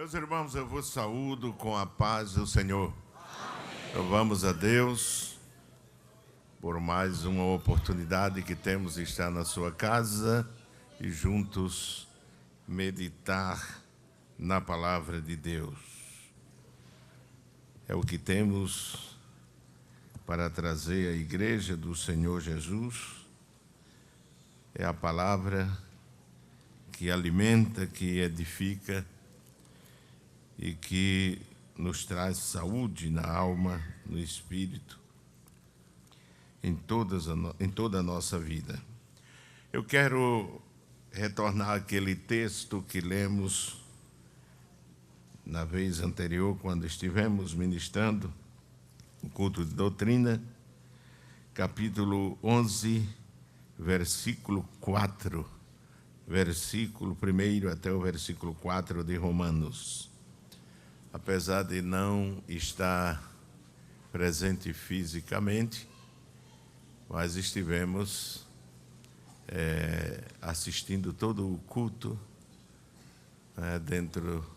Meus irmãos, eu vos saúdo com a paz do Senhor. Amém. Louvamos a Deus por mais uma oportunidade que temos de estar na sua casa e juntos meditar na palavra de Deus. É o que temos para trazer à igreja do Senhor Jesus. É a palavra que alimenta, que edifica e que nos traz saúde na alma, no espírito, em toda a nossa vida. Eu quero retornar àquele texto que lemos na vez anterior, quando estivemos ministrando o culto de doutrina, capítulo 11, versículo 4, versículo 1 até o versículo 4 de Romanos. Apesar de não estar presente fisicamente, mas estivemos assistindo todo o culto dentro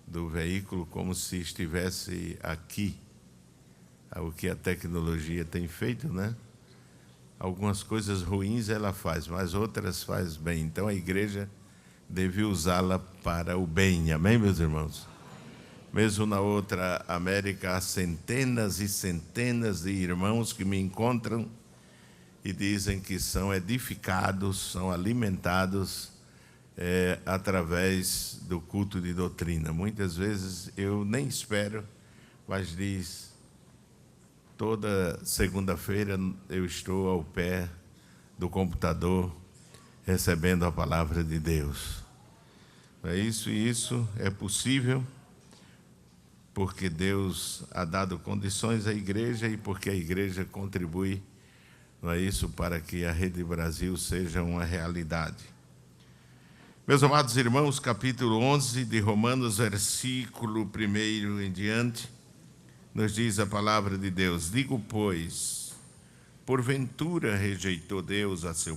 do veículo, como se estivesse aqui. O que a tecnologia tem feito, né? Algumas coisas ruins ela faz, mas outras faz bem. Então a igreja deve usá-la para o bem. Amém, meus irmãos? Mesmo na outra América, há centenas e centenas de irmãos que me encontram e dizem que são edificados, são alimentados através do culto de doutrina. Muitas vezes eu nem espero, mas diz, toda segunda-feira eu estou ao pé do computador recebendo a palavra de Deus. Isso é possível porque Deus ha dado condições à igreja e porque a igreja contribui, não é isso, para que a Rede Brasil seja uma realidade. Meus amados irmãos, capítulo 11 de Romanos, versículo 1 em diante, nos diz a palavra de Deus: digo, pois, porventura rejeitou Deus o seu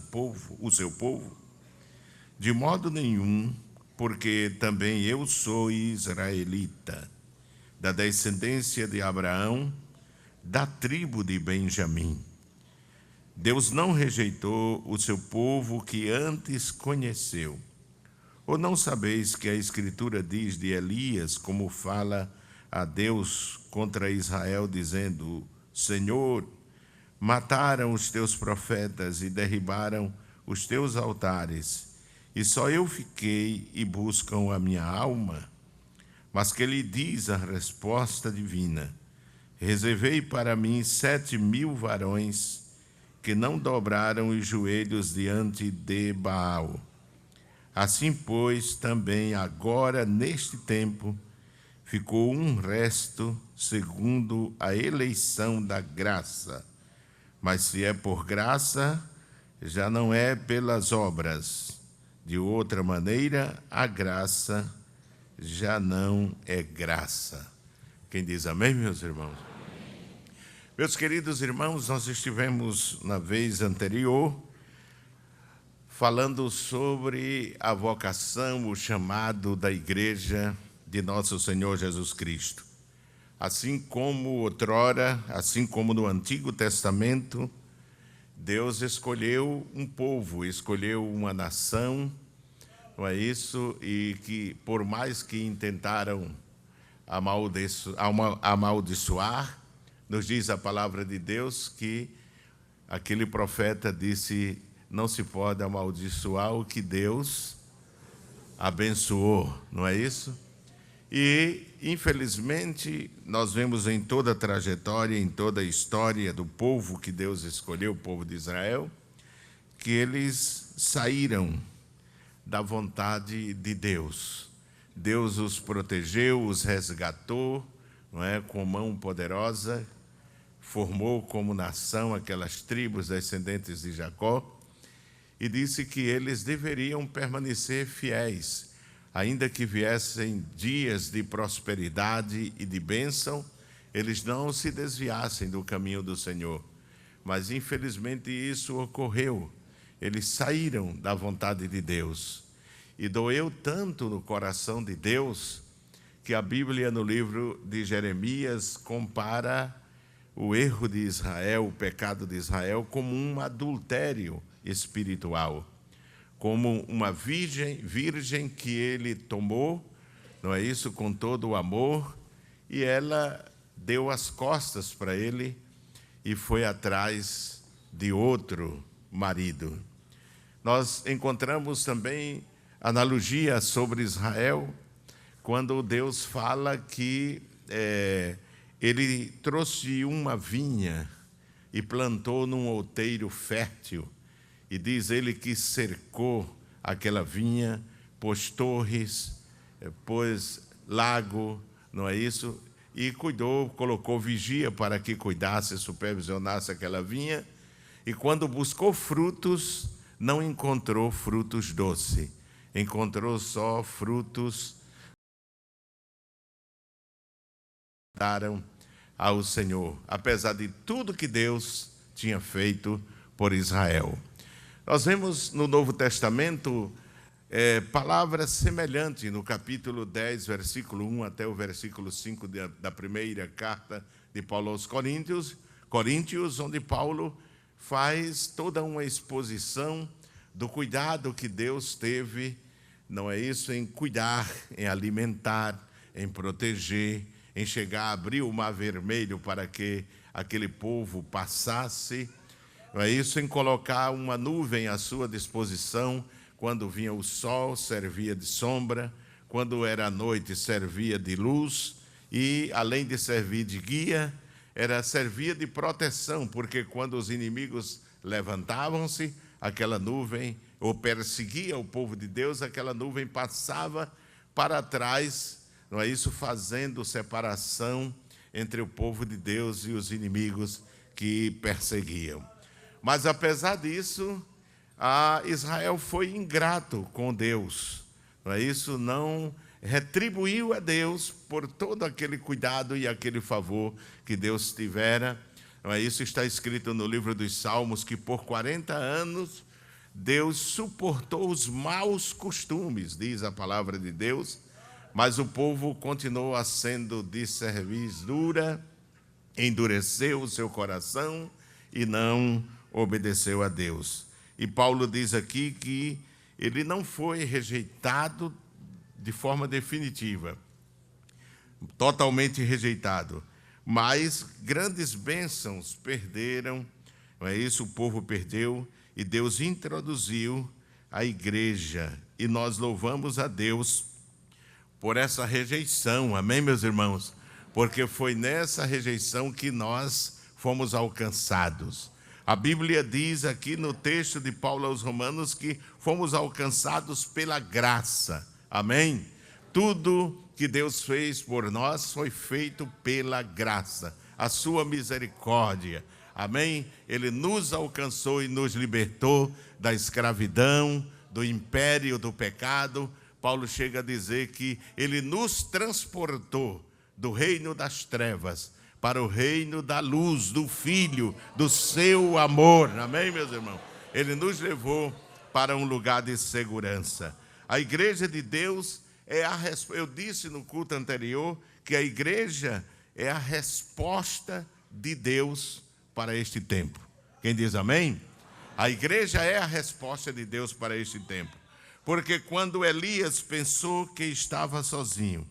povo? De modo nenhum, porque também eu sou israelita, da descendência de Abraão, da tribo de Benjamim. Deus não rejeitou o seu povo que antes conheceu. Ou não sabeis que a Escritura diz de Elias, como fala a Deus contra Israel, dizendo: Senhor, mataram os teus profetas e derribaram os teus altares, e só eu fiquei e buscam a minha alma? Mas que lhe diz a resposta divina: reservei para mim 7.000 varões que não dobraram os joelhos diante de Baal. Assim, pois, também agora, neste tempo, ficou um resto segundo a eleição da graça. Mas se é por graça, já não é pelas obras. De outra maneira, a graça já não é graça. Quem diz amém, meus irmãos? Amém. Meus queridos irmãos, nós estivemos na vez anterior falando sobre a vocação, o chamado da igreja de nosso Senhor Jesus Cristo. Assim como outrora, assim como no Antigo Testamento, Deus escolheu um povo, escolheu uma nação, não é isso? E que, por mais que intentaram amaldiçoar, nos diz a palavra de Deus que aquele profeta disse: não se pode amaldiçoar o que Deus abençoou, não é isso? E, infelizmente, nós vemos em toda a trajetória, em toda a história do povo que Deus escolheu, o povo de Israel, que eles saíram da vontade de Deus. Deus os protegeu, os resgatou, não é, com mão poderosa, formou como nação aquelas tribos descendentes de Jacó e disse que eles deveriam permanecer fiéis, ainda que viessem dias de prosperidade e de bênção, eles não se desviassem do caminho do Senhor. Mas, infelizmente, isso ocorreu. Eles saíram da vontade de Deus. E doeu tanto no coração de Deus que a Bíblia, no livro de Jeremias, compara o erro de Israel, o pecado de Israel, como um adultério espiritual, como uma virgem que ele tomou, não é isso, com todo o amor, e ela deu as costas para ele e foi atrás de outro marido. Nós encontramos também analogia sobre Israel, quando Deus fala que ele trouxe uma vinha e plantou num outeiro fértil, e diz ele que cercou aquela vinha, pôs torres, pôs lago, não é isso? E cuidou, colocou vigia para que cuidasse, supervisionasse aquela vinha, e quando buscou frutos, não encontrou frutos doces, encontrou só frutos que daram ao Senhor, apesar de tudo que Deus tinha feito por Israel. Nós vemos no Novo Testamento palavras semelhantes no capítulo 10, versículo 1 até o versículo 5 da primeira carta de Paulo aos Coríntios, onde Paulo faz toda uma exposição do cuidado que Deus teve, não é isso, em cuidar, em alimentar, em proteger, em chegar a abrir o Mar Vermelho para que aquele povo passasse, não é isso, em colocar uma nuvem à sua disposição, quando vinha o sol, servia de sombra, quando era noite, servia de luz, e além de servir de guia, servia de proteção, porque quando os inimigos levantavam-se, aquela nuvem, ou perseguia o povo de Deus, aquela nuvem passava para trás, não é isso, fazendo separação entre o povo de Deus e os inimigos que perseguiam. Mas apesar disso, Israel foi ingrato com Deus, não é isso? Não retribuiu a Deus por todo aquele cuidado e aquele favor que Deus tivera. Não é isso? Está escrito no livro dos Salmos que por 40 anos Deus suportou os maus costumes, diz a palavra de Deus, mas o povo continuou sendo de cerviz dura, endureceu o seu coração e não obedeceu a Deus. E Paulo diz aqui que ele não foi rejeitado de forma definitiva, totalmente rejeitado, mas grandes bênçãos perderam, não é isso? O povo perdeu e Deus introduziu a igreja. E nós louvamos a Deus por essa rejeição, amém, meus irmãos? Porque foi nessa rejeição que nós fomos alcançados. A Bíblia diz aqui no texto de Paulo aos Romanos que fomos alcançados pela graça, amém? Tudo que Deus fez por nós foi feito pela graça, a sua misericórdia, amém? Ele nos alcançou e nos libertou da escravidão, do império do pecado. Paulo chega a dizer que ele nos transportou do reino das trevas para o reino da luz, do Filho, do seu amor, amém, meus irmãos? Ele nos levou para um lugar de segurança. A igreja de Deus eu disse no culto anterior que a igreja é a resposta de Deus para este tempo. Quem diz amém? A igreja é a resposta de Deus para este tempo. Porque quando Elias pensou que estava sozinho,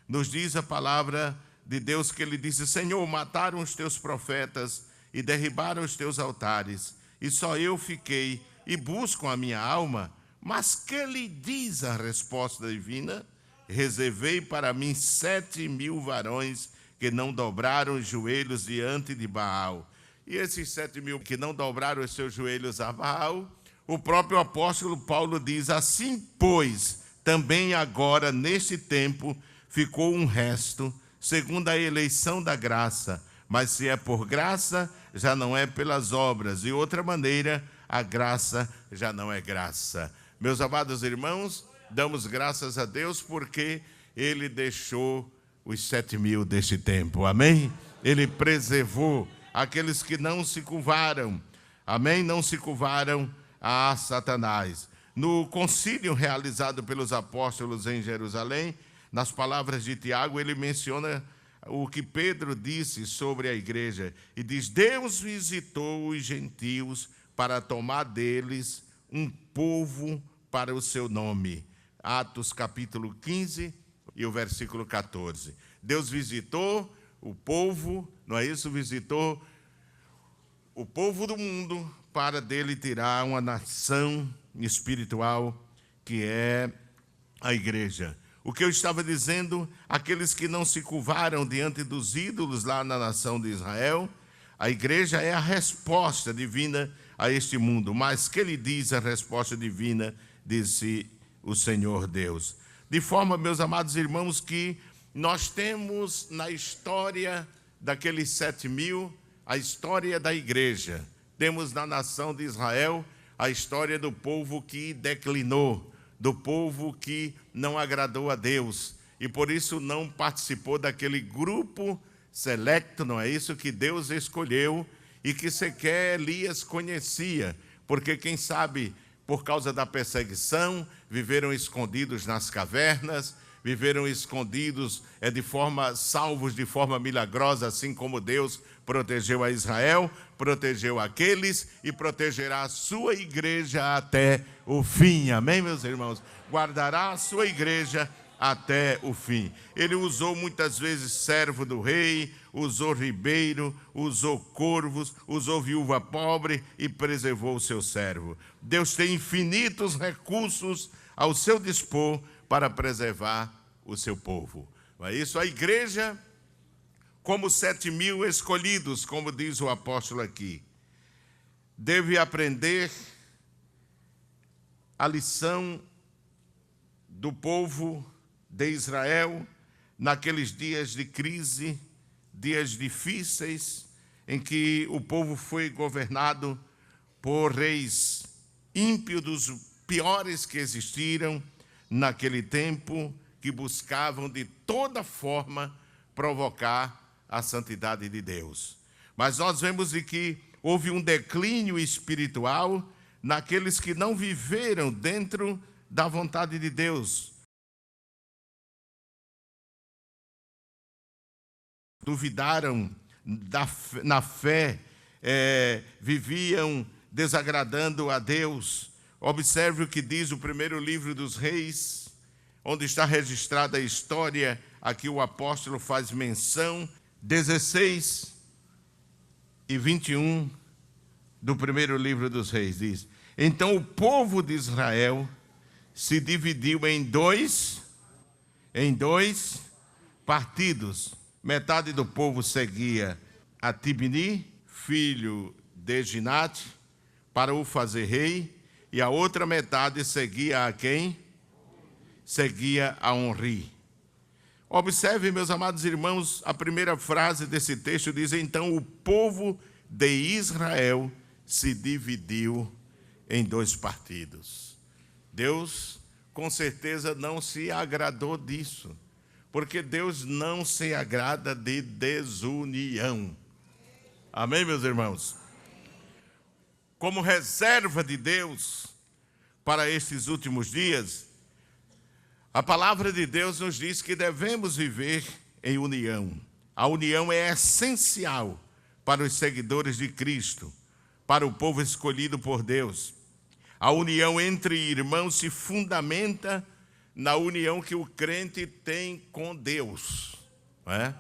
nos diz a palavra de Deus que ele disse: Senhor, mataram os teus profetas e derribaram os teus altares, e só eu fiquei e busco a minha alma. Mas que lhe diz a resposta divina? Reservei para mim 7.000 varões que não dobraram os joelhos diante de Baal. E esses 7.000 que não dobraram os seus joelhos a Baal, o próprio apóstolo Paulo diz: assim, pois, também agora, neste tempo, ficou um resto, segundo a eleição da graça. Mas se é por graça, já não é pelas obras. De outra maneira, a graça já não é graça. Meus amados irmãos, damos graças a Deus porque Ele deixou os 7.000 deste tempo. Amém? Ele preservou aqueles que não se curvaram. Amém? Não se curvaram a Satanás. No concílio realizado pelos apóstolos em Jerusalém, nas palavras de Tiago, ele menciona o que Pedro disse sobre a igreja. E diz: Deus visitou os gentios para tomar deles um povo para o seu nome. Atos capítulo 15 e o versículo 14. Deus visitou o povo, não é isso? Visitou o povo do mundo para dele tirar uma nação espiritual que é a igreja. O que eu estava dizendo, aqueles que não se curvaram diante dos ídolos lá na nação de Israel, a igreja é a resposta divina a este mundo. Mas que lhe diz a resposta divina, disse o Senhor Deus. De forma, meus amados irmãos, que nós temos na história daqueles 7.000, a história da igreja. Temos na nação de Israel a história do povo que declinou, do povo que não agradou a Deus e por isso não participou daquele grupo selecto, não é isso, que Deus escolheu e que sequer Elias conhecia, porque quem sabe por causa da perseguição viveram escondidos nas cavernas, viveram escondidos salvos de forma milagrosa, assim como Deus protegeu a Israel, protegeu aqueles e protegerá a sua igreja até o fim. Amém, meus irmãos? Guardará a sua igreja até o fim. Ele usou muitas vezes servo do rei, usou ribeiro, usou corvos, usou viúva pobre e preservou o seu servo. Deus tem infinitos recursos ao seu dispor para preservar o seu povo. Não é isso? A igreja, como 7.000 escolhidos, como diz o apóstolo aqui, deve aprender a lição do povo de Israel naqueles dias de crise, dias difíceis, em que o povo foi governado por reis ímpios, dos piores que existiram naquele tempo, que buscavam de toda forma provocar a santidade de Deus. Mas nós vemos que houve um declínio espiritual naqueles que não viveram dentro da vontade de Deus. Duvidaram na fé, viviam desagradando a Deus. Observe o que diz o primeiro livro dos Reis, onde está registrada a história. Aqui o apóstolo faz menção, 16 e 21 do primeiro livro dos Reis, diz: Então o povo de Israel se dividiu em dois partidos. Metade do povo seguia a Tibni, filho de Ginate, para o fazer rei, e a outra metade seguia a quem? Seguia a Onri. Observe, meus amados irmãos, a primeira frase desse texto diz: Então o povo de Israel se dividiu em dois partidos. Deus, com certeza, não se agradou disso, porque Deus não se agrada de desunião. Amém, meus irmãos? Como reserva de Deus para estes últimos dias, a palavra de Deus nos diz que devemos viver em união. A união é essencial para os seguidores de Cristo, para o povo escolhido por Deus. A união entre irmãos se fundamenta na união que o crente tem com Deus. Não é?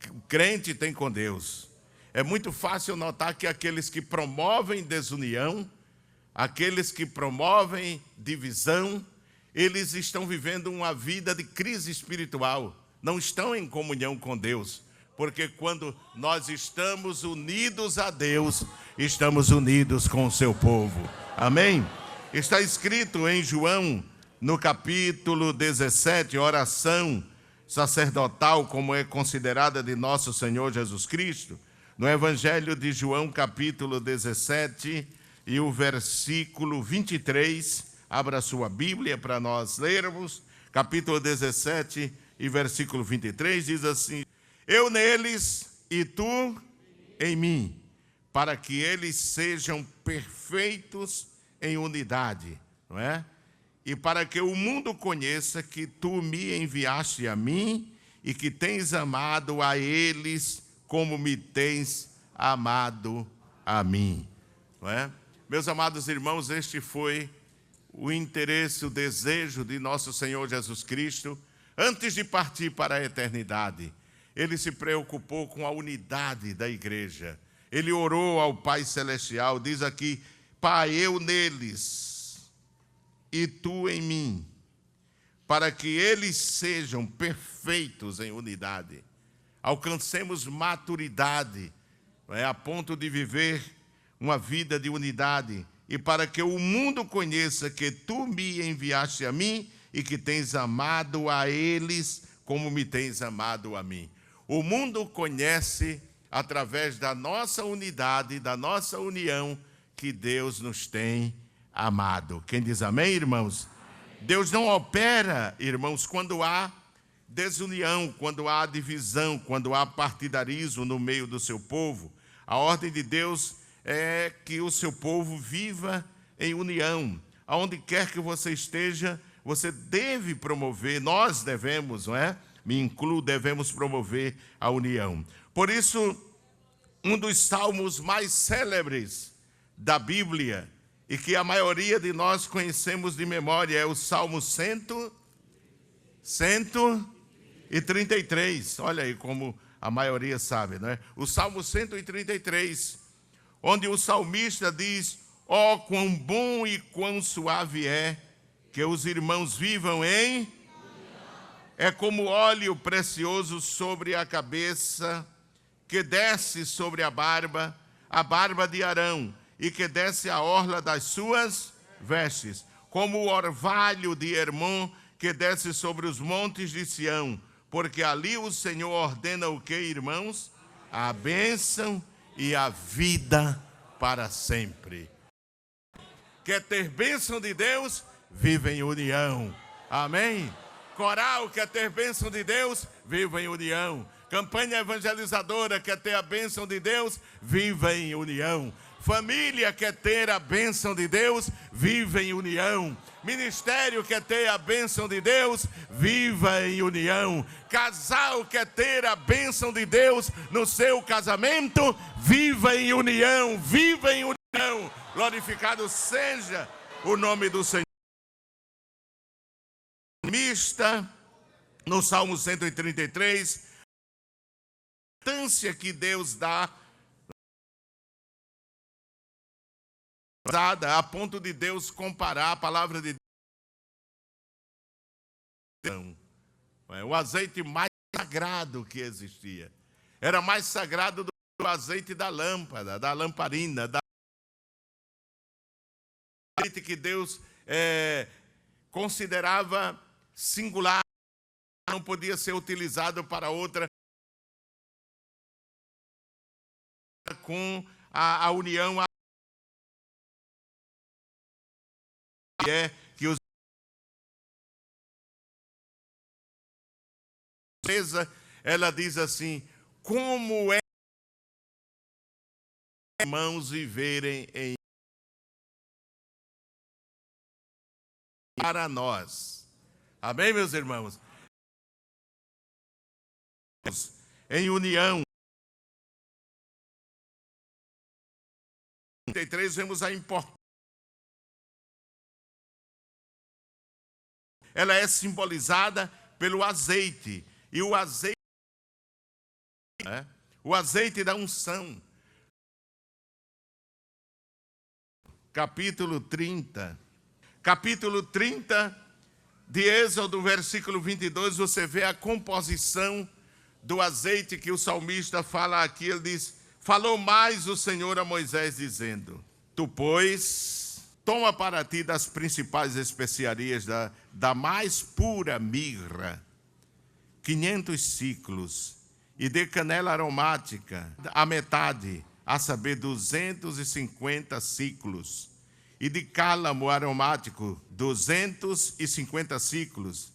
O crente tem com Deus. É muito fácil notar que aqueles que promovem desunião, aqueles que promovem divisão, eles estão vivendo uma vida de crise espiritual, não estão em comunhão com Deus, porque quando nós estamos unidos a Deus, estamos unidos com o seu povo. Amém? Está escrito em João, no capítulo 17, oração sacerdotal, como é considerada de nosso Senhor Jesus Cristo, no Evangelho de João, capítulo 17, e o versículo 23, abra sua Bíblia para nós lermos, capítulo 17 e versículo 23, diz assim: Eu neles e tu em mim, para que eles sejam perfeitos em unidade, não é? e para que o mundo conheça que tu me enviaste a mim e que tens amado a eles como me tens amado a mim. Não é? Meus amados irmãos, este foi o interesse, o desejo de nosso Senhor Jesus Cristo, antes de partir para a eternidade. Ele se preocupou com a unidade da igreja. Ele orou ao Pai Celestial, diz aqui: Pai, eu neles e tu em mim, para que eles sejam perfeitos em unidade. Alcancemos maturidade, a ponto de viver uma vida de unidade, e para que o mundo conheça que tu me enviaste a mim e que tens amado a eles como me tens amado a mim. O mundo conhece, através da nossa unidade, da nossa união, que Deus nos tem amado. Quem diz amém, irmãos? Amém. Deus não opera, irmãos, quando há desunião, quando há divisão, quando há partidarismo no meio do seu povo. A ordem de Deus é que o seu povo viva em união. Aonde quer que você esteja, você deve promover, nós devemos, não é? Me incluo, devemos promover a união. Por isso, um dos salmos mais célebres da Bíblia, e que a maioria de nós conhecemos de memória, é o Salmo 133. Olha aí como a maioria sabe, não é? O Salmo 133, onde o salmista diz: ó, quão bom e quão suave é que os irmãos vivam em... É como óleo precioso sobre a cabeça, que desce sobre a barba de Arão, e que desce a orla das suas vestes, como o orvalho de Hermon, que desce sobre os montes de Sião, porque ali o Senhor ordena o que, irmãos? A bênção e a vida para sempre. Quer ter bênção de Deus? Viva em união. Amém? Coral, quer ter bênção de Deus? Viva em união. Campanha evangelizadora, quer ter a bênção de Deus? Viva em união. Família, quer ter a bênção de Deus? Viva em união. Ministério, quer ter a bênção de Deus? Viva em união. Casal, quer ter a bênção de Deus no seu casamento? Viva em união. Viva em união. Glorificado seja o nome do Senhor. No Salmo 133, a importância que Deus dá, a ponto de Deus comparar a palavra de Deus, o azeite mais sagrado que existia. Era mais sagrado do que o azeite da lâmpada, da lamparina, da azeite que Deus considerava singular, não podia ser utilizado para outra, com a união que os ela diz assim: como é irmãos viverem em para nós. Amém, meus irmãos? Em união. 33 vemos a importância. Ela é simbolizada pelo azeite. E o azeite, o azeite da unção. Capítulo 30. Capítulo 30 de Êxodo, versículo 22, você vê a composição do azeite que o salmista fala aqui. Ele diz: falou mais o Senhor a Moisés, dizendo: tu, pois, toma para ti das principais especiarias da mais pura mirra, 500 ciclos, e de canela aromática, a metade, a saber, 250 ciclos, e de cálamo aromático, 250 ciclos,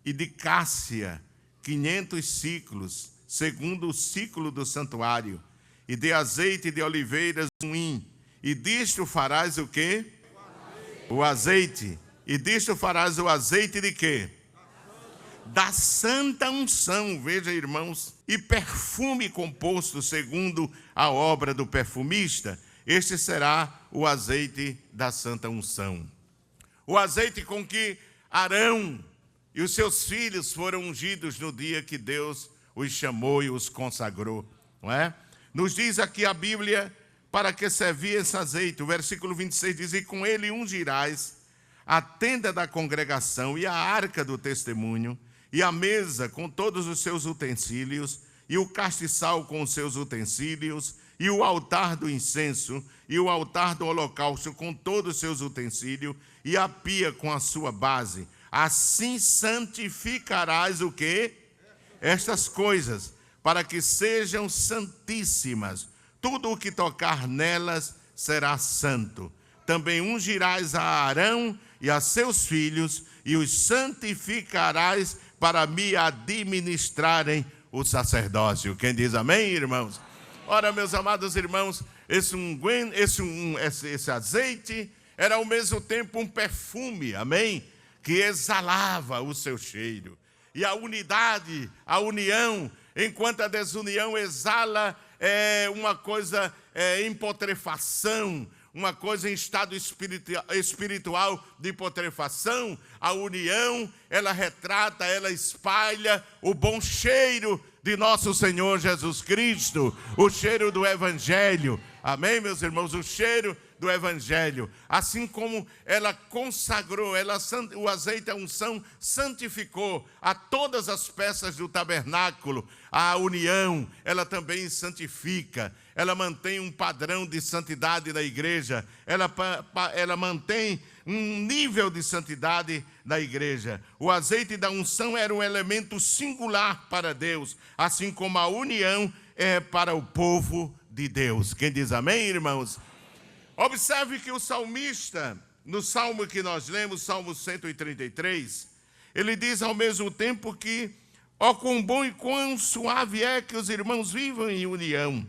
e de cássia, 500 ciclos, segundo o ciclo do santuário, e de azeite de oliveiras, 1 hin, e disto farás o quê? O azeite. E disto farás o azeite de quê? Da santa unção, veja, irmãos, e perfume composto segundo a obra do perfumista, este será o azeite da santa unção. O azeite com que Arão e os seus filhos foram ungidos no dia que Deus os chamou e os consagrou, não é? Nos diz aqui a Bíblia para que servia esse azeite. O versículo 26 diz: e com ele ungirás a tenda da congregação e a arca do testemunho, e a mesa com todos os seus utensílios, e o castiçal com os seus utensílios, e o altar do incenso, e o altar do holocausto com todos os seus utensílios, e a pia com a sua base. Assim santificarás o quê? Estas coisas, para que sejam santíssimas. Tudo o que tocar nelas será santo. Também ungirás a Arão e a seus filhos, e os santificarás para me administrarem o sacerdócio. Quem diz amém, irmãos? Ora, meus amados irmãos, esse azeite era ao mesmo tempo um perfume, amém? Que exalava o seu cheiro. E a unidade, a união, enquanto a desunião exala uma coisa em putrefação, uma coisa em estado espiritual de putrefação, a união, ela retrata, ela espalha o bom cheiro de nosso Senhor Jesus Cristo, o cheiro do Evangelho. Amém, meus irmãos? O cheiro do Evangelho. Assim como ela consagrou, o azeite, a unção, santificou a todas as peças do tabernáculo, a união, ela também santifica. Ela mantém um padrão de santidade na igreja, ela mantém um nível de santidade na igreja. O azeite da unção era um elemento singular para Deus, assim como a união é para o povo de Deus. Quem diz amém, irmãos? Observe que o salmista, no salmo que nós lemos, Salmo 133, ele diz ao mesmo tempo que, ó, quão bom e quão suave é que os irmãos vivam em união.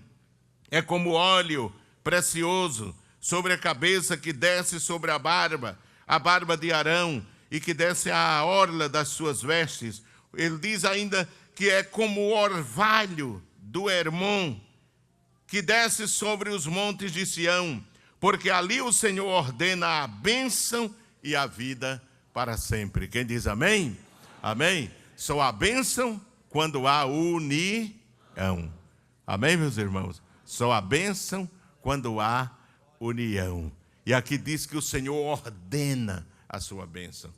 É como óleo precioso sobre a cabeça que desce sobre a barba de Arão, e que desce à orla das suas vestes. Ele diz ainda que é como o orvalho do Hermon, que desce sobre os montes de Sião, porque ali o Senhor ordena a bênção e a vida para sempre. Quem diz amém? Amém? Só a bênção quando há união. Amém, meus irmãos? Só a bênção quando há união. E aqui diz que o Senhor ordena a sua bênção.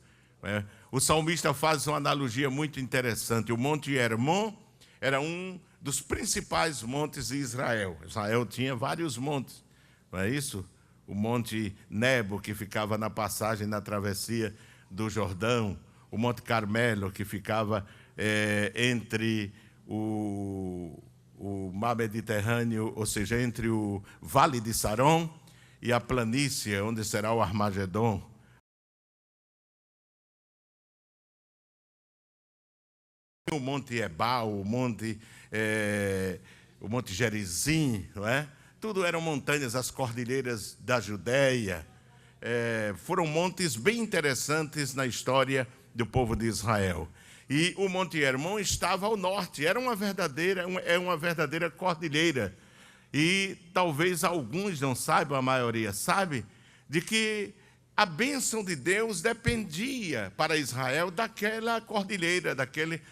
O salmista faz uma analogia muito interessante. O Monte Hermon era um dos principais montes de Israel. Israel tinha vários montes, não é isso? O Monte Nebo, que ficava na passagem, na travessia do Jordão. O Monte Carmelo, que ficava entre o mar Mediterrâneo, ou seja, entre o Vale de Saron e a planície, onde será o Armagedon. O Monte Ebal, o Monte Gerizim, não é? Tudo eram montanhas, as cordilheiras da Judéia. Foram montes bem interessantes na história do povo de Israel. E o Monte Hermon estava ao norte, era uma verdadeira cordilheira. E talvez alguns não saibam, a maioria sabe, de que a bênção de Deus dependia para Israel daquela cordilheira,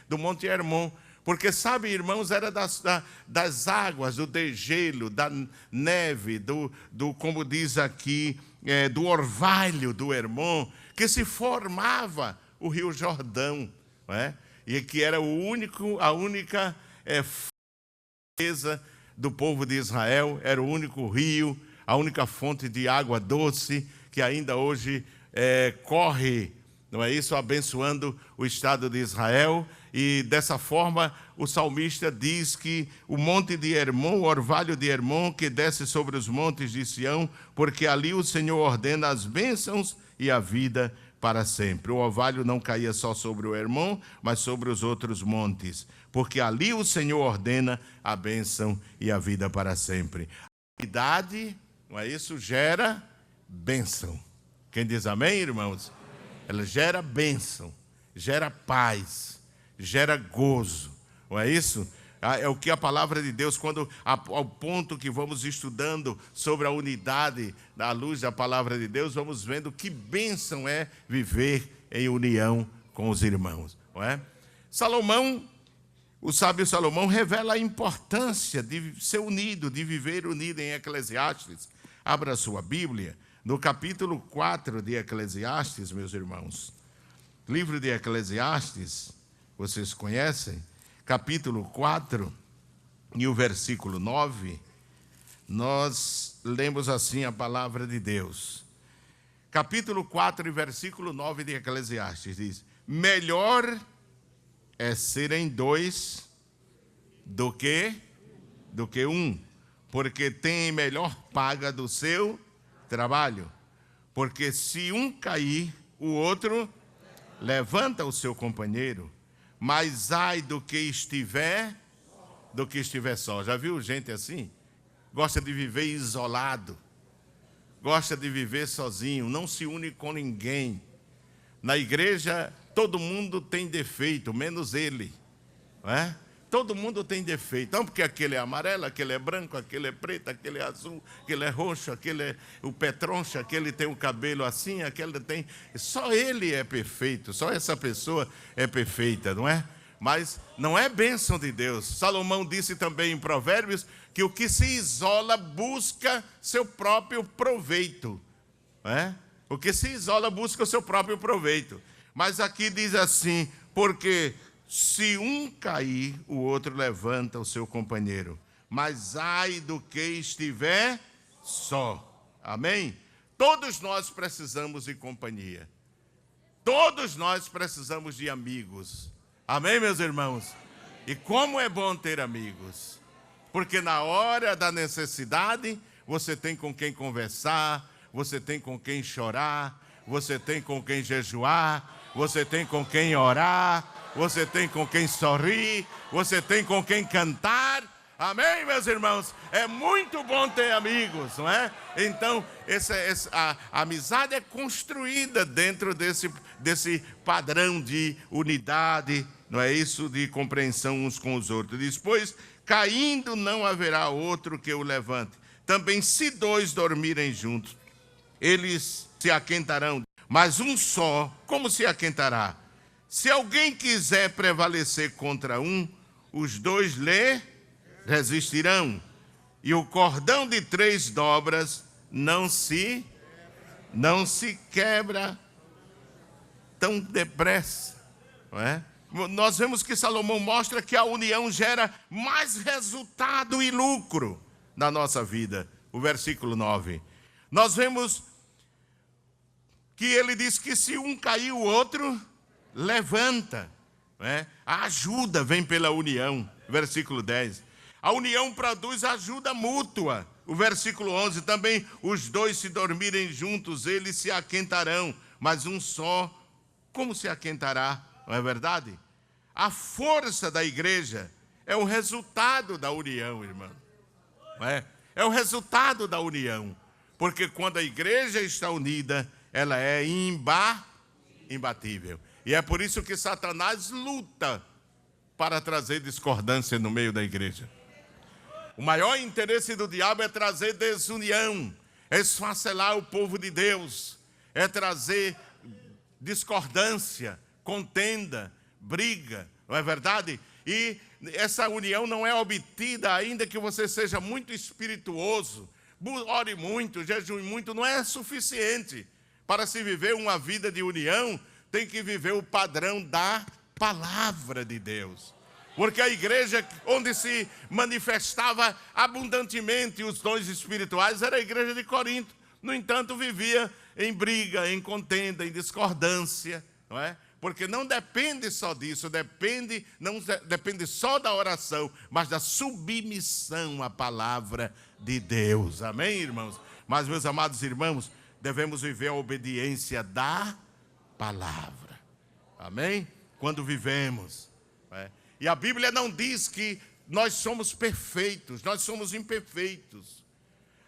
do Monte Hermon. Porque, sabe, irmãos, era das águas, do degelo, da neve, como diz aqui, do orvalho do Hermon, que se formava o Rio Jordão, não é? E que era a única fortaleza do povo de Israel, era o único rio, a única fonte de água doce que ainda hoje corre, não é isso, abençoando o Estado de Israel. E dessa forma o salmista diz que o monte de Hermon, o orvalho de Hermon, que desce sobre os montes de Sião, porque ali o Senhor ordena as bênçãos e a vida para sempre. O orvalho não caía só sobre o Hermon, mas sobre os outros montes, porque ali o Senhor ordena a bênção e a vida para sempre. A unidade, não é isso, gera bênção. Quem diz amém, irmãos? ela gera bênção, gera paz, gera gozo. Não é isso? É o que a palavra de Deus, quando ao ponto que vamos estudando sobre a unidade à luz da palavra de Deus, vamos vendo que bênção é viver em união com os irmãos. Não é? Salomão, o sábio Salomão, revela a importância de ser unido, de viver unido em Eclesiastes. Abra sua Bíblia, no capítulo 4 de Eclesiastes, meus irmãos. Livro de Eclesiastes, vocês conhecem? Capítulo 4, e o versículo 9, nós lemos assim a palavra de Deus. Capítulo 4 e versículo 9 de Eclesiastes diz: melhor é serem dois do que um, porque tem melhor paga do seu trabalho. Porque se um cair, o outro levanta o seu companheiro. Mas ai do que estiver só. Já viu gente assim? Gosta de viver isolado, gosta de viver sozinho, não se une com ninguém. Na igreja, todo mundo tem defeito, menos ele. Não é? Todo mundo tem defeito. Não porque aquele é amarelo, aquele é branco, aquele é preto, aquele é azul, aquele é roxo, aquele é o petroncha, aquele tem o cabelo assim, aquele tem... Só ele é perfeito, só essa pessoa é perfeita, não é? Mas não é bênção de Deus. Salomão disse também em Provérbios que o que se isola busca seu próprio proveito. Não é? O que se isola busca o seu próprio proveito. Mas aqui diz assim, porque... se um cair, o outro levanta o seu companheiro. Mas ai do que estiver só. Amém? Todos nós precisamos de companhia. Todos nós precisamos de amigos. Amém, meus irmãos? E como é bom ter amigos. Porque na hora da necessidade, você tem com quem conversar, você tem com quem chorar, você tem com quem jejuar, você tem com quem orar, você tem com quem sorrir, você tem com quem cantar. Amém, meus irmãos? É muito bom ter amigos, não é? Então, a amizade é construída dentro desse padrão de unidade, não é isso? De compreensão uns com os outros. Depois, caindo não haverá outro que o levante. Também se dois dormirem juntos, eles se aquentarão. Mas um só, como se aquentará? Se alguém quiser prevalecer contra um, os dois lhe resistirão. E o cordão de 3 dobras não se quebra tão depressa. Não é? Nós vemos que Salomão mostra que a união gera mais resultado e lucro na nossa vida. O versículo 9. Nós vemos que ele diz que se um cair, o outro levanta. Né? A ajuda vem pela união. Versículo 10. A união produz ajuda mútua. O versículo 11. Também os dois se dormirem juntos, eles se aquentarão. Mas um só, como se aquentará? Não é verdade? A força da igreja é o resultado da união, irmão. Não é? É o resultado da união. Porque quando a igreja está unida, ela é imbatível. E é por isso que Satanás luta para trazer discordância no meio da igreja. O maior interesse do diabo é trazer desunião, é esfacelar o povo de Deus, é trazer discordância, contenda, briga, não é verdade? E essa união não é obtida ainda que você seja muito espirituoso, ore muito, jejue muito, não é suficiente. Para se viver uma vida de união, tem que viver o padrão da palavra de Deus. Porque a igreja onde se manifestava abundantemente os dons espirituais era a igreja de Corinto. No entanto, vivia em briga, em contenda, em discordância, não é? Porque não depende só disso, não depende só da oração, mas da submissão à palavra de Deus. Amém, irmãos? Mas, meus amados irmãos, devemos viver a obediência da palavra. Amém? Quando vivemos. É? E a Bíblia não diz que nós somos perfeitos, nós somos imperfeitos.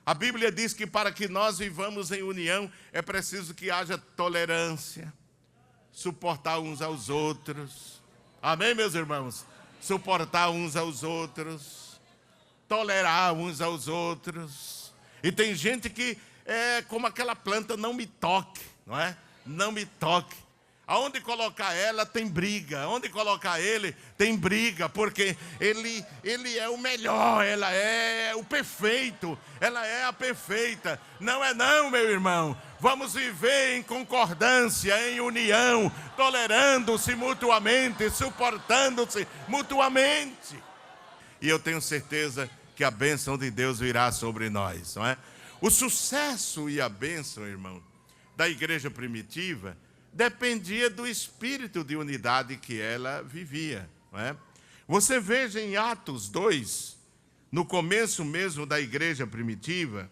A Bíblia diz que para que nós vivamos em união, é preciso que haja tolerância, suportar uns aos outros. Amém, meus irmãos? Suportar uns aos outros, tolerar uns aos outros. E tem gente que é como aquela planta, não me toque, não é? Não me toque. Aonde colocar ela tem briga, aonde colocar ele tem briga, porque ele é o melhor, ela é o perfeito, ela é a perfeita. Não é não, meu irmão. Vamos viver em concordância, em união, tolerando-se mutuamente, suportando-se mutuamente. E eu tenho certeza que a bênção de Deus virá sobre nós, não é? O sucesso e a bênção, irmão, da igreja primitiva dependia do espírito de unidade que ela vivia, não é? Você veja em Atos 2, no começo mesmo da igreja primitiva,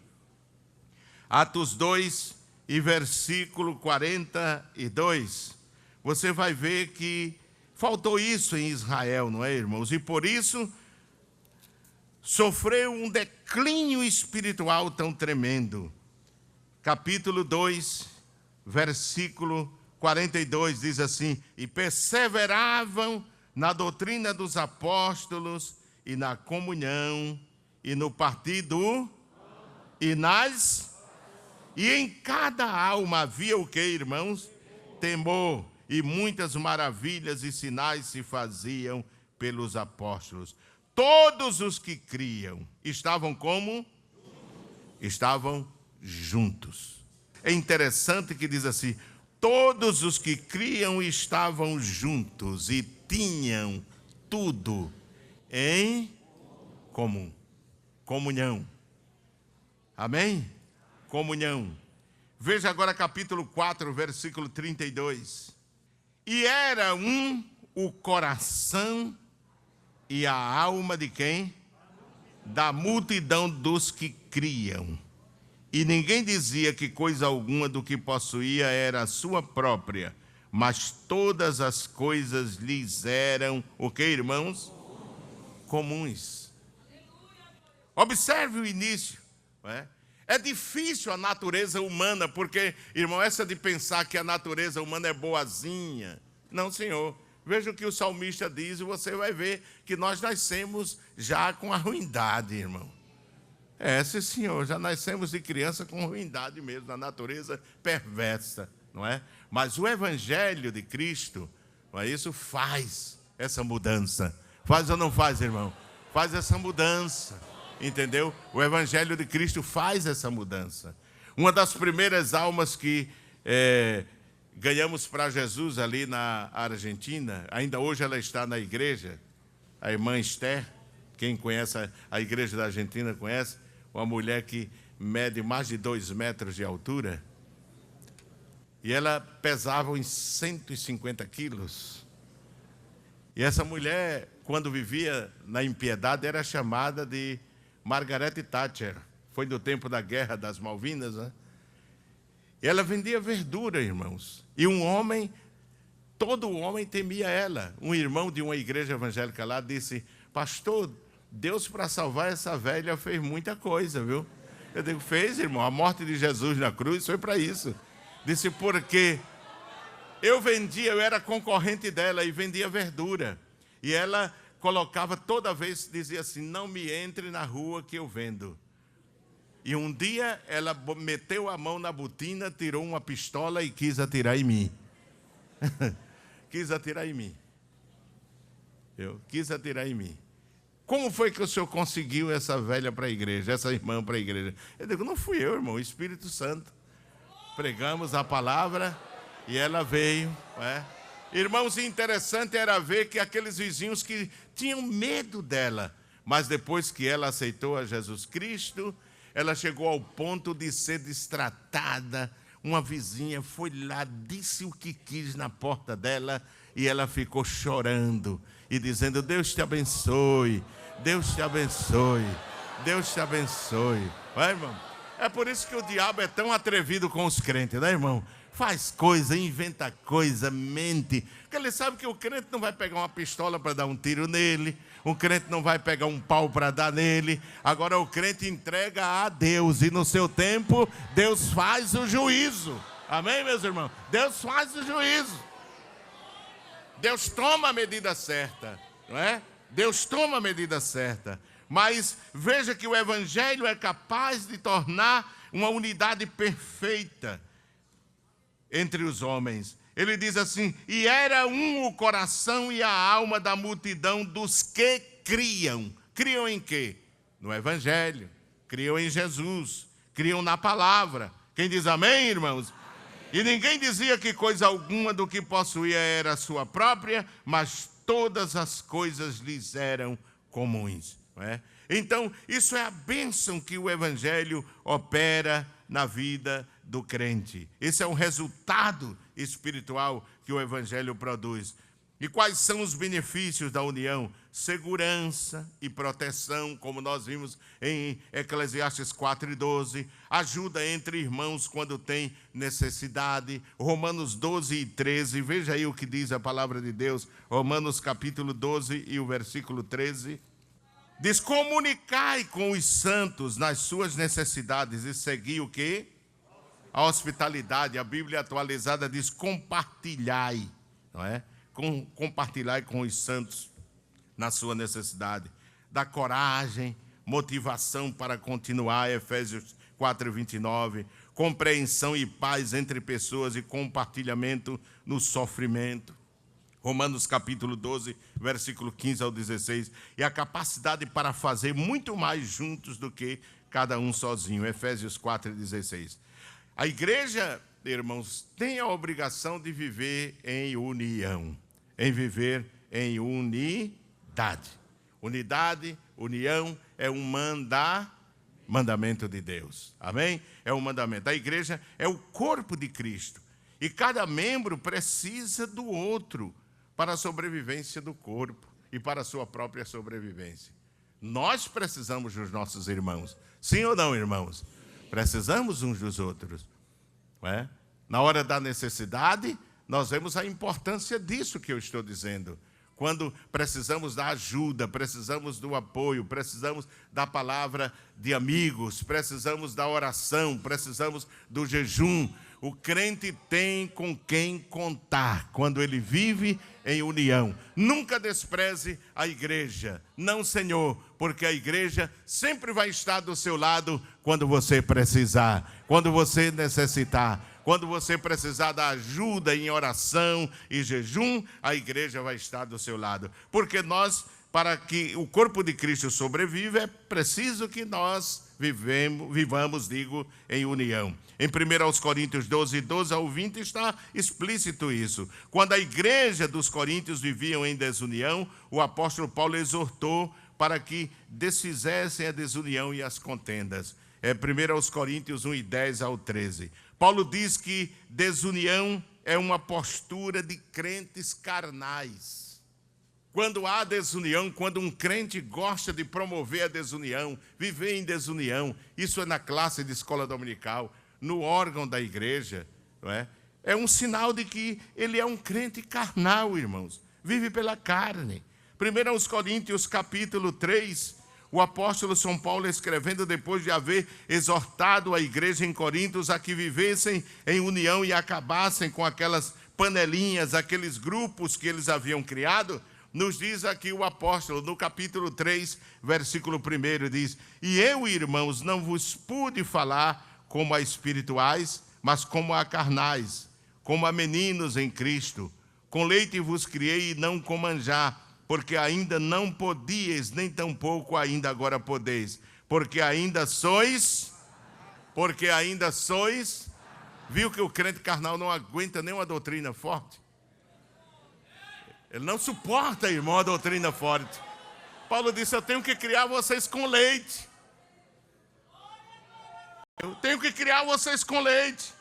Atos 2 e versículo 42, você vai ver que faltou isso em Israel, não é, irmãos? E por isso sofreu um declínio espiritual tão tremendo. Capítulo 2, versículo 42 diz assim: e perseveravam na doutrina dos apóstolos e na comunhão e no partido e em cada alma havia o que, irmãos? Temor, e muitas maravilhas e sinais se faziam pelos apóstolos. Todos os que criam estavam como? Estavam juntos. É interessante que diz assim: todos os que criam estavam juntos e tinham tudo em comum. Comunhão. Amém? Comunhão. Veja agora capítulo 4, versículo 32. E era o coração e a alma de quem? Da multidão dos que criam. E ninguém dizia que coisa alguma do que possuía era sua própria, mas todas as coisas lhes eram, o que, irmãos? Comuns. Observe o início. Não é? É difícil a natureza humana, porque, irmão, essa de pensar que a natureza humana é boazinha. Não, senhor. Veja o que o salmista diz e você vai ver que nós nascemos já com a ruindade, irmão. Sim, senhor, já nascemos de criança com ruindade mesmo, da natureza perversa, não é? Mas o Evangelho de Cristo, não é isso? Faz essa mudança. Faz ou não faz, irmão? Faz essa mudança, entendeu? O Evangelho de Cristo faz essa mudança. Uma das primeiras almas que ganhamos para Jesus ali na Argentina, ainda hoje ela está na igreja, a irmã Esther, quem conhece a igreja da Argentina conhece, uma mulher que mede mais de 2 metros de altura, e ela pesava uns 150 quilos. E essa mulher, quando vivia na impiedade, era chamada de Margaret Thatcher. Foi do tempo da Guerra das Malvinas, né? E ela vendia verdura, irmãos. E todo homem temia ela. Um irmão de uma igreja evangélica lá disse: pastor, Deus, para salvar essa velha, fez muita coisa, viu? Eu digo: fez, irmão? A morte de Jesus na cruz foi para isso. Disse: porque eu era concorrente dela e vendia verdura. E ela colocava toda vez, dizia assim: não me entre na rua que eu vendo. E um dia ela meteu a mão na botina, tirou uma pistola e quis atirar em mim. Quis atirar em mim. Quis atirar em mim. Como foi que o senhor conseguiu essa velha para a igreja, essa irmã para a igreja? Eu digo: não fui eu, irmão, o Espírito Santo. Pregamos a palavra e ela veio. Irmãos, interessante era ver que aqueles vizinhos que tinham medo dela, mas depois que ela aceitou a Jesus Cristo, ela chegou ao ponto de ser destratada. Uma vizinha foi lá, disse o que quis na porta dela, e ela ficou chorando e dizendo: Deus te abençoe, Deus te abençoe, Deus te abençoe. Vai, irmão? É por isso que o diabo é tão atrevido com os crentes, né, irmão? Faz coisa, inventa coisa, mente. Porque ele sabe que o crente não vai pegar uma pistola para dar um tiro nele, o crente não vai pegar um pau para dar nele. Agora o crente entrega a Deus e no seu tempo Deus faz o juízo. Amém, meus irmãos? Deus faz o juízo. Deus toma a medida certa, não é? Deus toma a medida certa. Mas veja que o Evangelho é capaz de tornar uma unidade perfeita entre os homens. Ele diz assim: e era um o coração e a alma da multidão dos que criam. Criam em quê? No Evangelho. Criam em Jesus. Criam na palavra. Quem diz amém, irmãos? Amém. E ninguém dizia que coisa alguma do que possuía era sua própria, mas todas as coisas lhes eram comuns. Não é? Então, isso é a bênção que o Evangelho opera na vida do crente. Esse é o resultado espiritual que o Evangelho produz. E quais são os benefícios da união? Segurança e proteção, como nós vimos em Eclesiastes 4:12. Ajuda entre irmãos quando tem necessidade. Romanos 12:13. Veja aí o que diz a palavra de Deus. Romanos capítulo 12 e o versículo 13. Diz: comunicai com os santos nas suas necessidades e segui o quê? A hospitalidade. A Bíblia atualizada diz: compartilhai, não é? Compartilhai com os santos na sua necessidade. Dá coragem, motivação para continuar, Efésios 4:29. Compreensão e paz entre pessoas e compartilhamento no sofrimento. Romanos capítulo 12, versículo 15 ao 16. E a capacidade para fazer muito mais juntos do que cada um sozinho. Efésios 4:16. A igreja, irmãos, tem a obrigação de viver em união. Em viver em unidade. Unidade, união é um mandamento de Deus. Amém? É um mandamento. A igreja é o corpo de Cristo. E cada membro precisa do outro para a sobrevivência do corpo e para a sua própria sobrevivência. Nós precisamos dos nossos irmãos. Sim ou não, irmãos? Precisamos uns dos outros. Não é? Na hora da necessidade, nós vemos a importância disso que eu estou dizendo. Quando precisamos da ajuda, precisamos do apoio, precisamos da palavra de amigos, precisamos da oração, precisamos do jejum. O crente tem com quem contar quando ele vive em união. Nunca despreze a igreja. Não, Senhor, porque a igreja sempre vai estar do seu lado quando você precisar, quando você necessitar. Quando você precisar da ajuda em oração e jejum, a igreja vai estar do seu lado. Porque nós, para que o corpo de Cristo sobreviva, é preciso que nós vivamos, em união. Em 1 Coríntios 12 ao 20 está explícito isso. Quando a igreja dos Coríntios viviam em desunião, o apóstolo Paulo exortou para que desfizessem a desunião e as contendas. É 1 Coríntios 1:10 ao 13. Paulo diz que desunião é uma postura de crentes carnais. Quando há desunião, quando um crente gosta de promover a desunião, viver em desunião, isso é na classe de escola dominical, no órgão da igreja, não é? É um sinal de que ele é um crente carnal, irmãos. Vive pela carne. 1 Coríntios capítulo 3, o apóstolo São Paulo escrevendo depois de haver exortado a igreja em Corintos a que vivessem em união e acabassem com aquelas panelinhas, aqueles grupos que eles haviam criado, nos diz aqui o apóstolo, no capítulo 3, versículo 1, diz: e eu, irmãos, não vos pude falar como a espirituais, mas como a carnais, como a meninos em Cristo. Com leite vos criei e não com manjar, porque ainda não podíeis, nem tampouco ainda agora podeis. Porque ainda sois. Viu que o crente carnal não aguenta nem uma doutrina forte? Ele não suporta, irmão, a doutrina forte. Paulo disse: eu tenho que criar vocês com leite. Eu tenho que criar vocês com leite.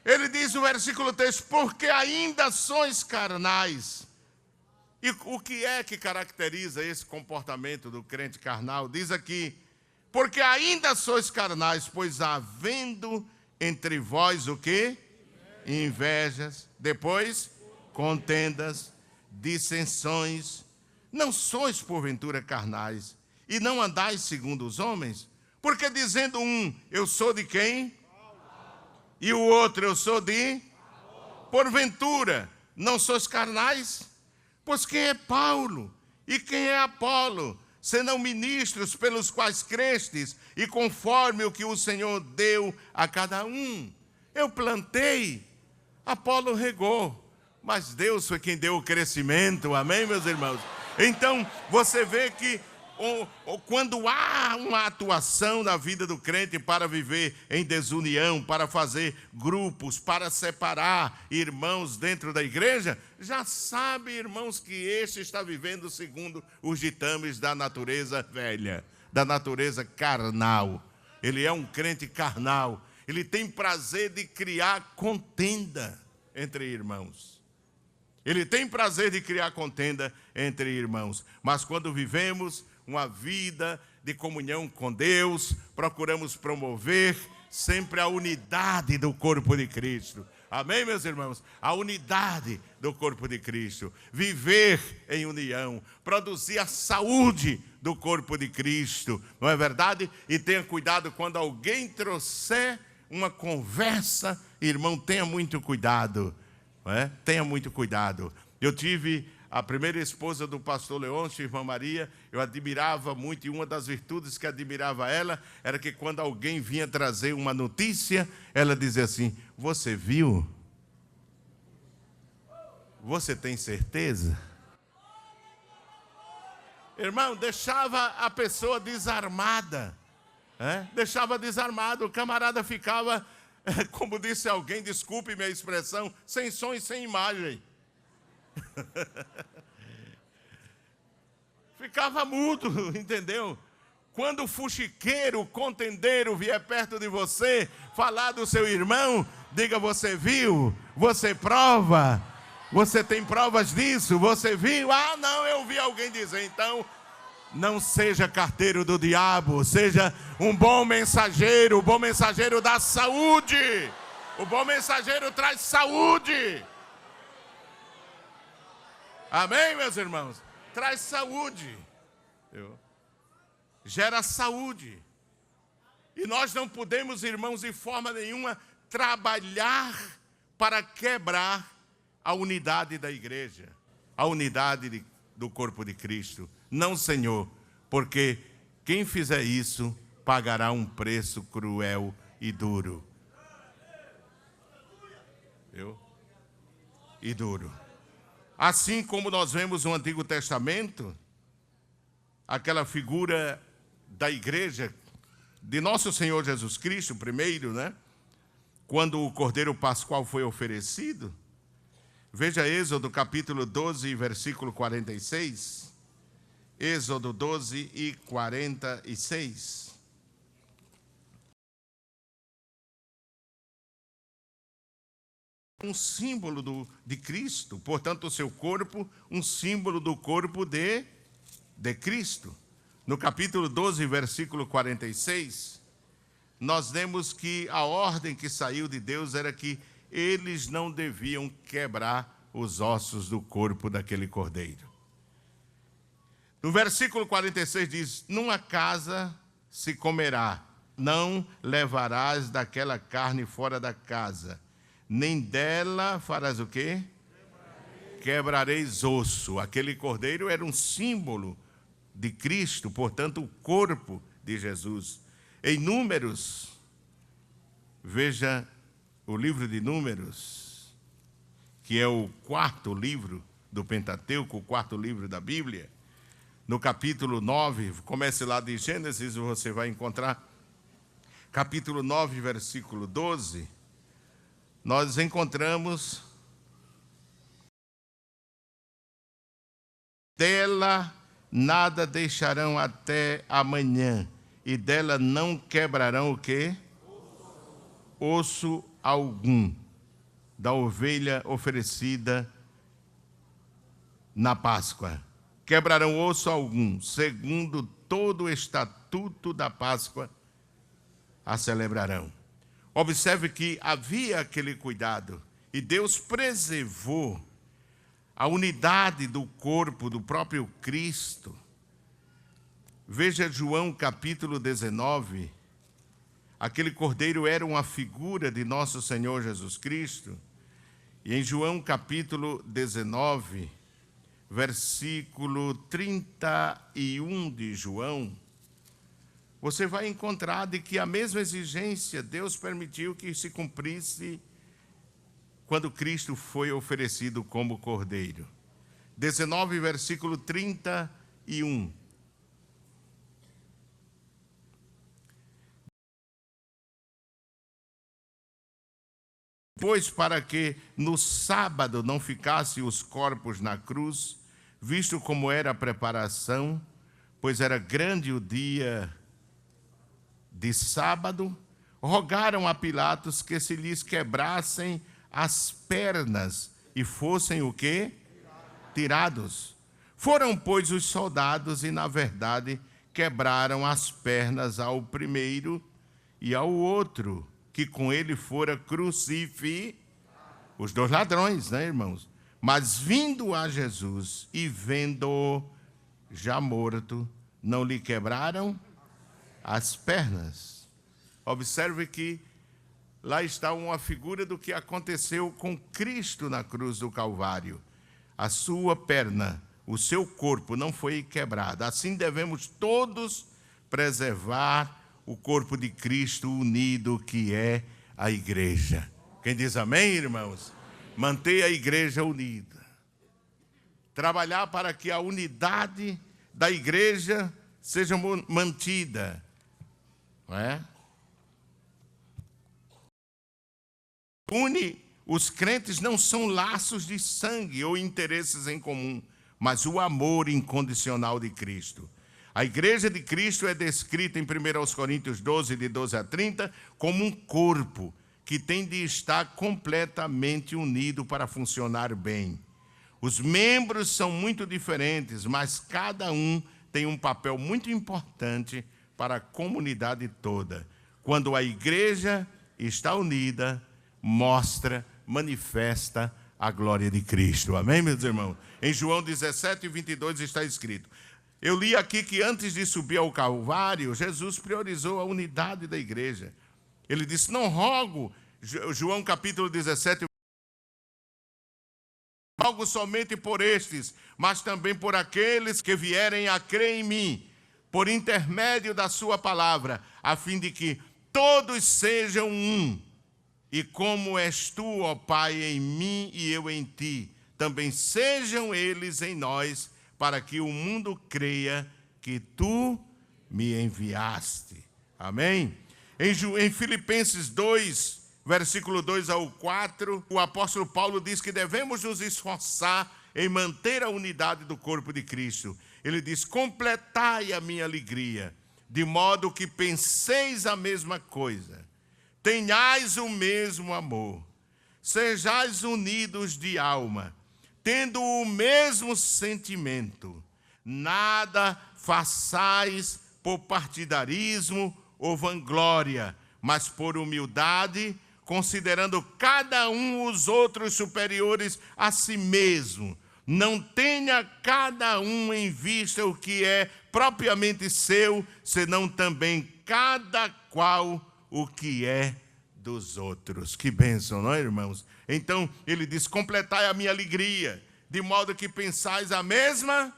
Ele diz no versículo 3: porque ainda sois carnais. E o que é que caracteriza esse comportamento do crente carnal? Diz aqui: porque ainda sois carnais, pois havendo entre vós o quê? Invejas. Depois, contendas, dissensões. Não sois porventura carnais, e não andais segundo os homens? Porque dizendo um, eu sou de quem? E o outro, eu sou de? Porventura, Não sois carnais? Pois quem é Paulo e quem é Apolo, senão ministros pelos quais crestes, e conforme o que o Senhor deu a cada um? Eu plantei, Apolo regou, mas Deus foi quem deu o crescimento. Amém, meus irmãos? Então, você vê que quando há uma atuação na vida do crente para viver em desunião, para fazer grupos, para separar irmãos dentro da igreja, já sabe, irmãos, que este está vivendo segundo os ditames da natureza velha, da natureza carnal. Ele é um crente carnal. Ele tem prazer de criar contenda entre irmãos. Ele tem prazer de criar contenda entre irmãos. Mas quando vivemos uma vida de comunhão com Deus, procuramos promover sempre a unidade do corpo de Cristo. Amém, meus irmãos? A unidade do corpo de Cristo. Viver em união, produzir a saúde do corpo de Cristo. Não é verdade? E tenha cuidado quando alguém trouxer uma conversa, irmão, tenha muito cuidado. Não é? Tenha muito cuidado. Eu tive a primeira esposa do pastor Leôncio, irmã Maria. Eu admirava muito, e uma das virtudes que admirava ela era que quando alguém vinha trazer uma notícia, ela dizia assim: você viu? Você tem certeza? Irmão, deixava a pessoa desarmada. Deixava desarmado, o camarada ficava, como disse alguém, desculpe minha expressão, sem som e sem imagem. Ficava mudo, entendeu? Quando o fuxiqueiro, o contendeiro vier perto de você, falar do seu irmão, diga: você viu? Você prova? Você tem provas disso? Você viu? Ah, não, eu vi alguém dizer. Então, não seja carteiro do diabo, seja um bom mensageiro, o bom mensageiro da saúde. O bom mensageiro traz saúde. Amém, meus irmãos? Traz saúde. Gera saúde. E nós não podemos, irmãos, de forma nenhuma, trabalhar para quebrar a unidade da igreja, a unidade do corpo de Cristo. Não, Senhor, porque quem fizer isso pagará um preço cruel e duro. E duro. Assim como nós vemos no Antigo Testamento, aquela figura da igreja de nosso Senhor Jesus Cristo, primeiro, quando o Cordeiro Pascual foi oferecido. Veja Êxodo capítulo 12, versículo 46. Êxodo 12 e 46. Um símbolo de Cristo, portanto o seu corpo, um símbolo do corpo de Cristo. No capítulo 12, versículo 46, nós vemos que a ordem que saiu de Deus era que eles não deviam quebrar os ossos do corpo daquele cordeiro. No versículo 46 diz: numa casa se comerá, não levarás daquela carne fora da casa, nem dela farás o quê? Quebrareis osso. Aquele cordeiro era um símbolo de Cristo, portanto o corpo de Jesus. Em Números, veja o livro de Números, que é o quarto livro do Pentateuco, o quarto livro da Bíblia. No capítulo 9, comece lá de Gênesis, você vai encontrar capítulo 9, versículo 12, nós encontramos: dela nada deixarão até amanhã, e dela não quebrarão o quê? Osso algum, da ovelha oferecida na Páscoa. Quebrarão osso algum, segundo todo o estatuto da Páscoa a celebrarão. Observe que havia aquele cuidado, e Deus preservou a unidade do corpo do próprio Cristo. Veja João capítulo 19, aquele cordeiro era uma figura de nosso Senhor Jesus Cristo, E em João capítulo 19, versículo 31 de João, você vai encontrar de que a mesma exigência Deus permitiu que se cumprisse quando Cristo foi oferecido como cordeiro. 19, versículo 31. Pois para que no sábado não ficassem os corpos na cruz, visto como era a preparação, pois era grande o dia de sábado, rogaram a Pilatos que se lhes quebrassem as pernas e fossem o quê? Tirados. Foram, pois, os soldados e, na verdade, quebraram as pernas ao primeiro e ao outro, que com ele fora crucificado. Os dois ladrões, né, irmãos? Mas vindo a Jesus e vendo-o já morto, não lhe quebraram as pernas. Observe que lá está uma figura do que aconteceu com Cristo na cruz do Calvário. A sua perna, o seu corpo não foi quebrado. Assim devemos todos preservar o corpo de Cristo unido, que é a igreja. Quem diz amém, irmãos? Manter a igreja unida. Trabalhar para que a unidade da igreja seja mantida. Não é? Une os crentes não são laços de sangue ou interesses em comum, mas o amor incondicional de Cristo. A igreja de Cristo é descrita em 1 Coríntios 12, de 12 a 30, como um corpo que tem de estar completamente unido para funcionar bem. Os membros são muito diferentes, mas cada um tem um papel muito importante para a comunidade toda. Quando a igreja está unida, manifesta a glória de Cristo. Amém, meus irmãos? Em João 17, 22 está escrito. Eu li aqui que antes de subir ao Calvário, Jesus priorizou a unidade da igreja. Ele disse, não rogo, João capítulo 17, rogo somente por estes, mas também por aqueles que vierem a crer em mim, por intermédio da sua palavra, a fim de que todos sejam um. E como és tu, ó Pai, em mim e eu em ti, também sejam eles em nós, para que o mundo creia que tu me enviaste. Amém? Em Filipenses 2, versículo 2 ao 4, o apóstolo Paulo diz que devemos nos esforçar em manter a unidade do corpo de Cristo. Ele diz, completai a minha alegria, de modo que penseis a mesma coisa, tenhais o mesmo amor, sejais unidos de alma, tendo o mesmo sentimento, nada façais por partidarismo ou vanglória, mas por humildade, considerando cada um os outros superiores a si mesmo. Não tenha cada um em vista o que é propriamente seu, senão também cada qual o que é dos outros. Que bênção, não é, irmãos? Então, ele diz, completai a minha alegria, de modo que pensais a mesma,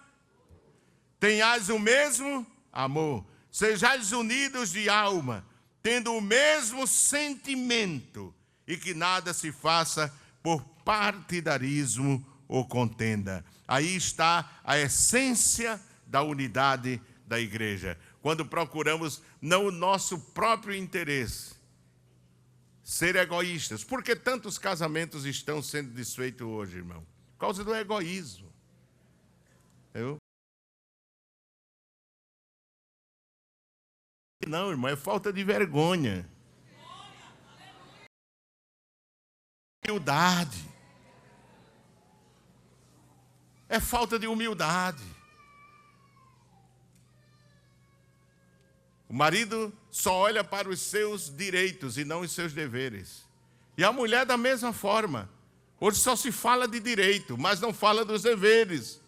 tenhais o mesmo amor, sejais unidos de alma, tendo o mesmo sentimento, e que nada se faça por partidarismo ou contenda. Aí está a essência da unidade da igreja. Quando procuramos não o nosso próprio interesse, ser egoístas. Por que tantos casamentos estão sendo desfeitos hoje, irmão? Por causa do egoísmo. Não, irmão, é falta de vergonha. Humildade. É falta de humildade. O marido só olha para os seus direitos e não os seus deveres. E a mulher da mesma forma. Hoje só se fala de direito, mas não fala dos deveres.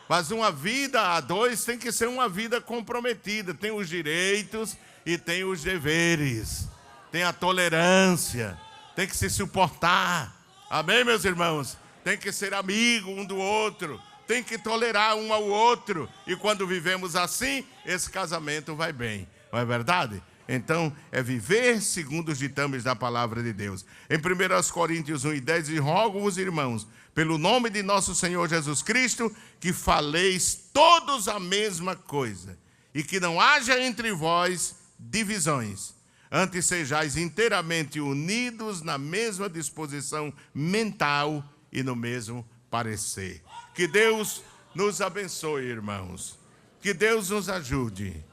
Mas uma vida a dois tem que ser uma vida comprometida. Tem os direitos e tem os deveres. Tem a tolerância. tem que se suportar. Amém, meus irmãos? Tem que ser amigo um do outro, tem que tolerar um ao outro. E quando vivemos assim, esse casamento vai bem. Não é verdade? Então, é viver segundo os ditames da palavra de Deus. Em 1 Coríntios 1:10, diz: rogo-vos, irmãos, pelo nome de nosso Senhor Jesus Cristo, que faleis todos a mesma coisa, e que não haja entre vós divisões. Antes sejais inteiramente unidos na mesma disposição mental e no mesmo parecer. Que Deus nos abençoe, irmãos. Que Deus nos ajude.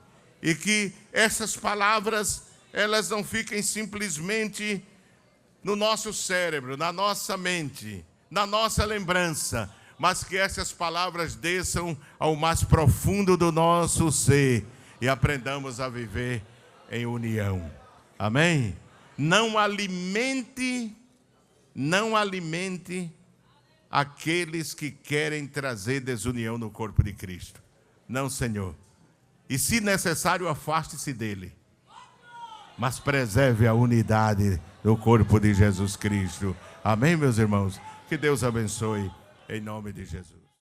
E que essas palavras, elas não fiquem simplesmente no nosso cérebro, na nossa mente, na nossa lembrança, mas que essas palavras desçam ao mais profundo do nosso ser e aprendamos a viver em união. Amém? Não alimente aqueles que querem trazer desunião no corpo de Cristo. Não, Senhor. E, se necessário, afaste-se dele. Mas preserve a unidade do corpo de Jesus Cristo. Amém, meus irmãos? Que Deus abençoe, em nome de Jesus.